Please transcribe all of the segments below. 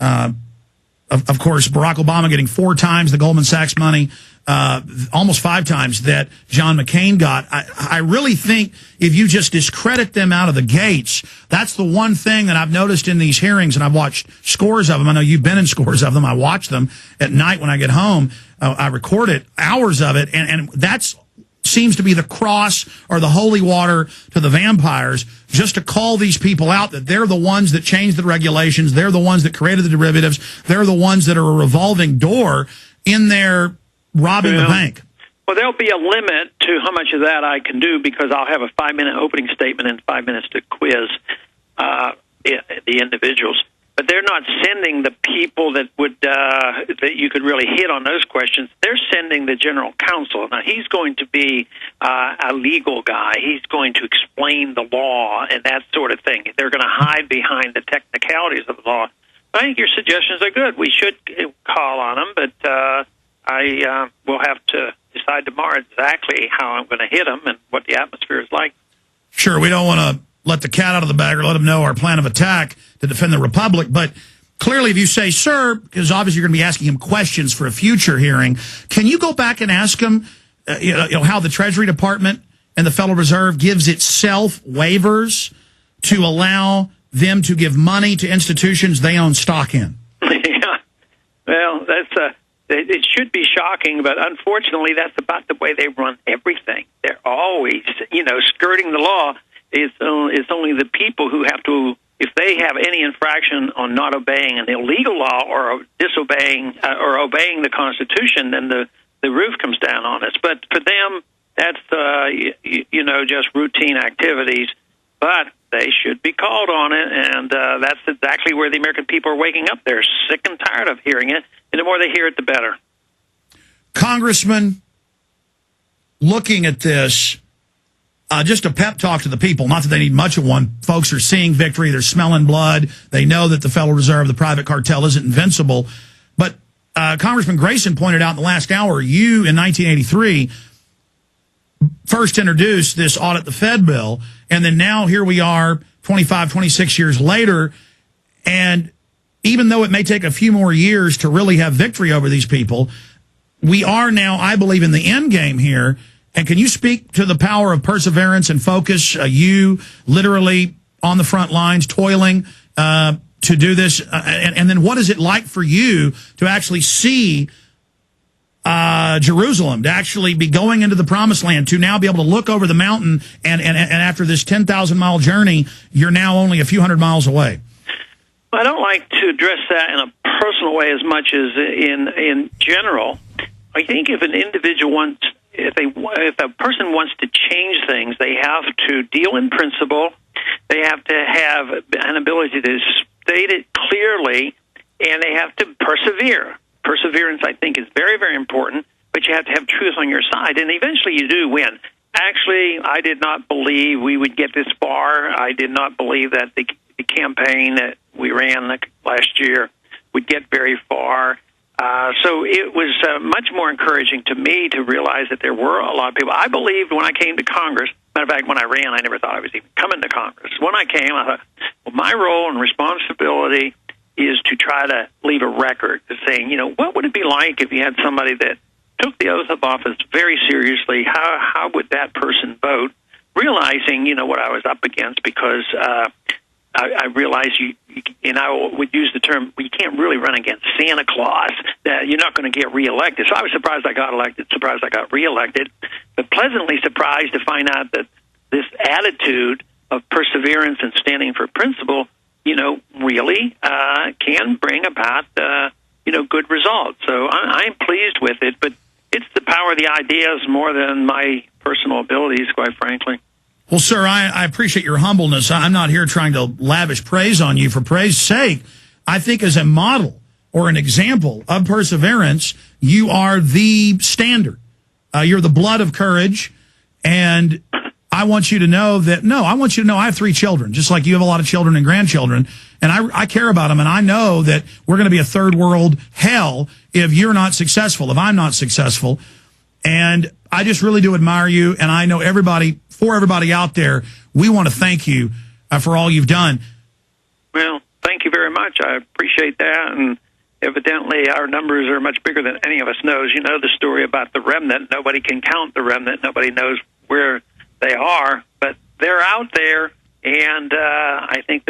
Of course, Barack Obama getting 4 times the Goldman Sachs money, almost 5 times that John McCain got. I really think if you just discredit them out of the gates, that's the one thing that I've noticed in these hearings, and I've watched scores of them. I know you've been in scores of them. I watch them at night when I get home. I record it, hours of it, and that's seems to be the cross or the holy water to the vampires, just to call these people out that they're the ones that changed the regulations, they're the ones that created the derivatives, they're the ones that are a revolving door in their robbing the bank. Well, there'll be a limit to how much of that I can do, because I'll have a 5-minute opening statement and 5 minutes to quiz the individuals. But they're not sending the people that would that you could really hit on those questions. They're sending the general counsel. Now, he's going to be a legal guy. He's going to explain the law and that sort of thing. They're going to hide behind the technicalities of the law. I think your suggestions are good. We should call on them, but I will have to decide tomorrow exactly how I'm going to hit them and what the atmosphere is like. Sure, we don't want to let the cat out of the bag or let them know our plan of attack to defend the Republic. But clearly, if you say, sir, because obviously you're going to be asking him questions for a future hearing, can you go back and ask him how the Treasury Department and the Federal Reserve gives itself waivers to allow them to give money to institutions they own stock in? Yeah. Well, it should be shocking, but unfortunately, that's about the way they run everything. They're always, skirting the law. It's only the people who have to, if they have any infraction on not obeying an illegal law or disobeying or obeying the Constitution, then the roof comes down on us. But for them, that's just routine activities. But they should be called on it, and that's exactly where the American people are waking up. They're sick and tired of hearing it, and the more they hear it, the better. Congressman, looking at this, just a pep talk to the people, not that they need much of one. Folks are seeing victory. They're smelling blood. They know that the Federal Reserve, the private cartel, isn't invincible. But Congressman Grayson pointed out in the last hour, you, in 1983, first introduced this audit the Fed bill, and then now here we are 25, 26 years later, and even though it may take a few more years to really have victory over these people, we are now, I believe, in the end game here. And can you speak to the power of perseverance and focus? You literally on the front lines, toiling to do this. And then what is it like for you to actually see Jerusalem, to actually be going into the promised land, to now be able to look over the mountain, and after this 10,000-mile journey, you're now only a few hundred miles away? I don't like to address that in a personal way as much as in general. I think if an individual wants, if a person wants to change things, they have to deal in principle. They have to have an ability to state it clearly, and they have to persevere. Perseverance, I think, is very, very important, but you have to have truth on your side, and eventually you do win. Actually, I did not believe we would get this far. I did not believe that the campaign that we ran last year would get very far. So it was much more encouraging to me to realize that there were a lot of people. I believed when I came to Congress, matter of fact, when I ran, I never thought I was even coming to Congress. When I came, I thought, well, my role and responsibility is to try to leave a record of saying, what would it be like if you had somebody that took the oath of office very seriously? How would that person vote? Realizing, what I was up against, because I realized and I would use the term, you can't really run against Santa Claus, that you're not going to get reelected. So I was surprised I got elected, surprised I got reelected, but pleasantly surprised to find out that this attitude of perseverance and standing for principle, really can bring about, good results. So I'm pleased with it, but it's the power of the ideas more than my personal abilities, quite frankly. Well, sir, I appreciate your humbleness. I'm not here trying to lavish praise on you for praise's sake. I think as a model or an example of perseverance, you are the standard. You're the blood of courage, and I want you to know that, I have 3 children, just like you have a lot of children and grandchildren, and I care about them, and I know that we're going to be a third world hell if you're not successful, if I'm not successful, and I just really do admire you, and I know for everybody out there, we want to thank you for all you've done. Well, thank you very much. much. I appreciate that, and evidently our numbers are much bigger than any of us knows. You know the story about the remnant. Nobody can count the remnant. Nobody knows where they are, but they're out there, and I think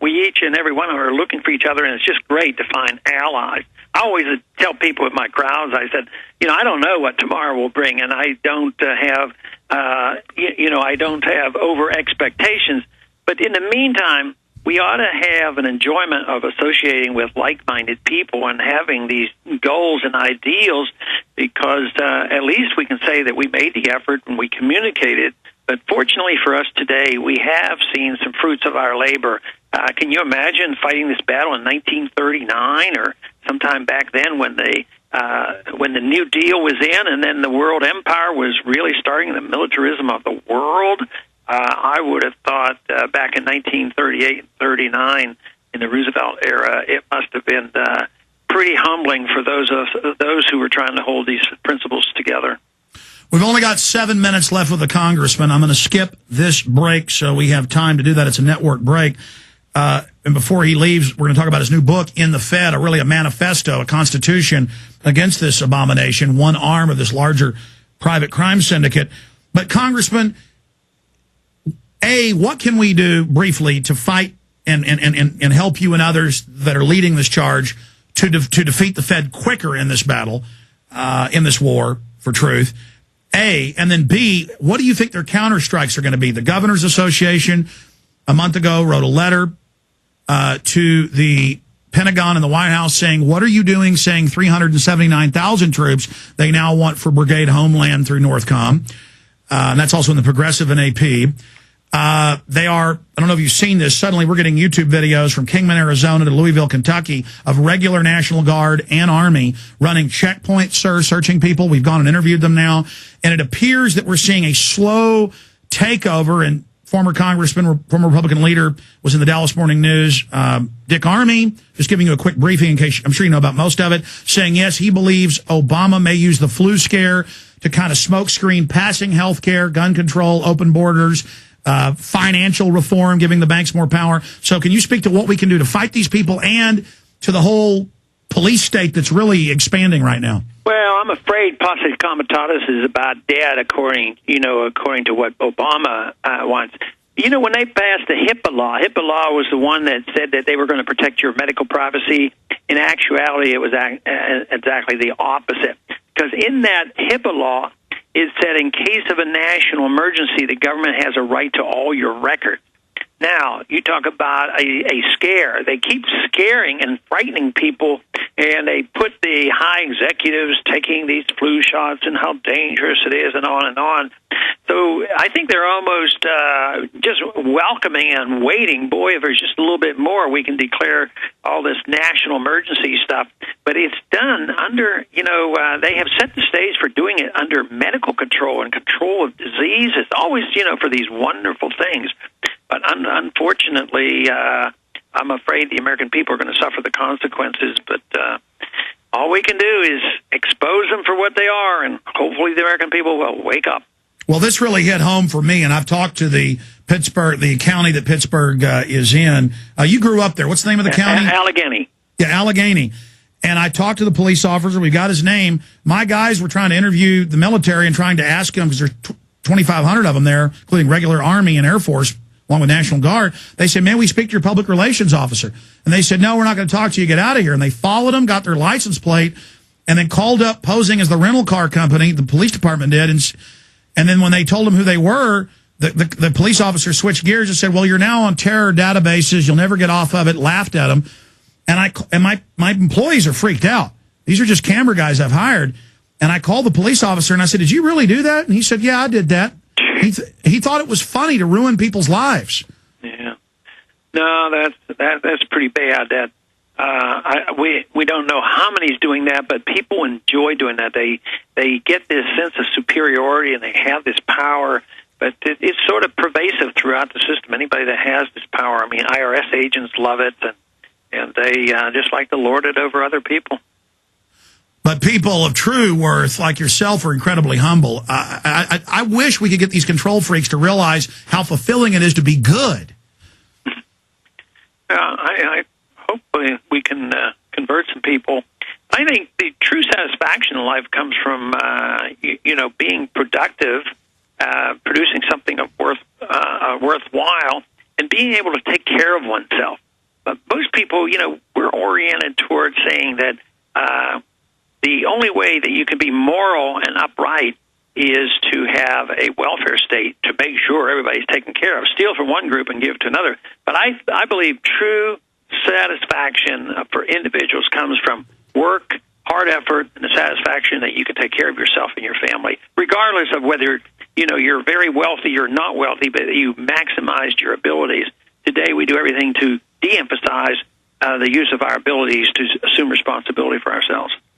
we each and every one of them are looking for each other, and it's just great to find allies. I always tell people at my crowds, I said, I don't know what tomorrow will bring, and I don't have, I don't have over expectations. But in the meantime, we ought to have an enjoyment of associating with like-minded people and having these goals and ideals, because at least we can say that we made the effort and we communicated. But fortunately for us today, we have seen some fruits of our labor. Can you imagine fighting this battle in 1939 or sometime back then when the New Deal was in and then the world empire was really starting the militarism of the world? I would have thought back in 1938 and 39 in the Roosevelt era, it must have been pretty humbling for those who were trying to hold these principles together. We've only got 7 minutes left with the Congressman. I'm going to skip this break so we have time to do that. It's a network break. And before he leaves, we're going to talk about his new book, In the Fed, a manifesto, a constitution against this abomination, one arm of this larger private crime syndicate. But, Congressman, what can we do briefly to fight and help you and others that are leading this charge to defeat the Fed quicker in this battle, in this war for truth? And then B, what do you think their counterstrikes are going to be? The Governors Association a month ago wrote a letter to the Pentagon and the White House saying, what are you doing saying 379,000 troops they now want for Brigade Homeland through Northcom? And that's also in the Progressive and AP. They are, I don't know if you've seen this, suddenly we're getting YouTube videos from Kingman, Arizona to Louisville, Kentucky of regular National Guard and Army running checkpoints, searching people. We've gone and interviewed them now. And it appears that we're seeing a slow takeover, and former Congressman, former Republican leader was in the Dallas Morning News, Dick Armey, just giving you a quick briefing in case I'm sure you know about most of it, saying, yes, he believes Obama may use the flu scare to kind of smokescreen passing health care, gun control, open borders, financial reform, giving the banks more power. So can you speak to what we can do to fight these people and to the whole police state that's really expanding right now? Well, I'm afraid posse comitatus is about dead, according to what Obama wants. When they passed the HIPAA law was the one that said that they were going to protect your medical privacy. In actuality, it was exactly the opposite. Because in that HIPAA law, it said in case of a national emergency, the government has a right to all your records. Now, you talk about a scare. They keep scaring and frightening people, and they put the high executives taking these flu shots and how dangerous it is and on and on. So I think they're almost just welcoming and waiting. Boy, if there's just a little bit more, we can declare all this national emergency stuff. But it's done under, they have set the stage for doing it under medical control and control of disease. It's always, for these wonderful things. But unfortunately, I'm afraid the American people are going to suffer the consequences. But all we can do is expose them for what they are, and hopefully the American people will wake up. Well, this really hit home for me, and I've talked to the county that Pittsburgh is in. You grew up there. What's the name of the county? Allegheny. Yeah, Allegheny. And I talked to the police officer. We got his name. My guys were trying to interview the military and trying to ask him, because there's 2,500 of them there, including regular Army and Air Force, along with National Guard. They said, man, we speak to your public relations officer. And they said, no, we're not going to talk to you. Get out of here. And they followed them, got their license plate, and then called up posing as the rental car company, the police department did. And then when they told them who they were, the police officer switched gears and said, well, you're now on terror databases. You'll never get off of it. Laughed at them. And my employees are freaked out. These are just camera guys I've hired. And I called the police officer and I said, did you really do that? And he said, yeah, I did that. He thought it was funny to ruin people's lives. Yeah. No, that's pretty bad. We don't know how many's doing that, but people enjoy doing that. They get this sense of superiority and they have this power, but it's sort of pervasive throughout the system. Anybody that has this power, I mean, IRS agents love it, and they just like to lord it over other people. But people of true worth, like yourself, are incredibly humble. I wish we could get these control freaks to realize how fulfilling it is to be good. I hopefully we can convert some people. I think the true satisfaction in life comes from, being productive, producing something of worthwhile, and being able to take care of oneself. But most people, we're oriented towards saying that the only way that you can be moral and upright is to have a welfare state to make sure everybody's taken care of. Steal from one group and give to another. But I believe true satisfaction for individuals comes from work, hard effort, and the satisfaction that you can take care of yourself and your family, regardless of whether you're very wealthy or not wealthy, but you maximized your abilities. Today we do everything to de-emphasize the use of our abilities to assume responsibility for ourselves.